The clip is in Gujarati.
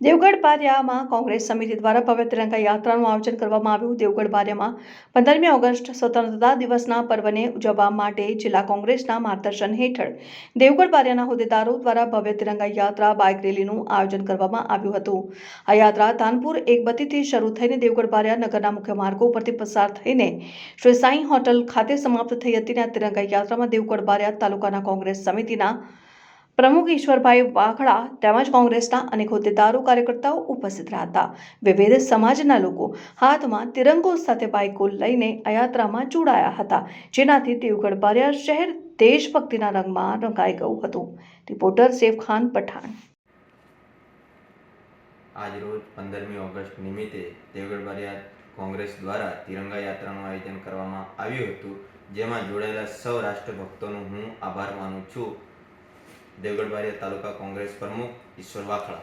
દેવગઢ બારિયામાં કોંગ્રેસ સમિતિ દ્વારા ભવ્ય તિરંગા યાત્રાનું આયોજન કરવામાં આવ્યું। દેવગઢ બારિયામાં 15મી ઓગસ્ટ સ્વતંત્રતા દિવસના પર્વને ઉજવવા માટે જિલ્લા કોંગ્રેસના માર્ગદર્શન હેઠળ દેવગઢ બારિયાના હોદ્દેદારો દ્વારા ભવ્ય તિરંગા યાત્રા બાઇક રેલીનું આયોજન કરવામાં આવ્યું હતું। આ યાત્રા તાનપુર એકબત્તીથી શરૂ થઈને દેવગઢ બારિયા નગરના મુખ્ય માર્ગો પરથી પસાર થઈને શ્રી સાંઈ હોટલ ખાતે સમાપ્ત થઈ હતી। આ તિરંગા યાત્રામાં દેવગઢ બારિયા તાલુકાના કોંગ્રેસ સમિતિના પ્રમુખ ઈશ્વરભાઈ વાઘડા તેમજ કોંગ્રેસના અનેક હોદ્દેદારો કાર્યકર્તાઓ ઉપસ્થિત રહ્યા હતા। વિવિધ સમાજના લોકો હાથમાં તિરંગો સાથે બાઇકો લઈને આ યાત્રામાં જોડાયા હતા, જેનાથી દેવગઢ બારિયા શહેર દેશભક્તિના રંગમાં રંગાઈ ગયું હતું। રિપોર્ટર સેફ ખાન પઠાણ। આજ રોજ 15મી ઓગસ્ટ નિમિત્તે દેવગઢ બારિયા કોંગ્રેસ દ્વારા તિરંગા યાત્રાનું આયોજન કરવામાં આવ્યું હતું, જેમાં જોડાયેલા સૌ રાષ્ટ્રભક્તોનો હું આભાર માનું છું। દેવગઢ બારિયા તાલુકા કોંગ્રેસ પ્રમુખ ઈશ્વર વાઘડા।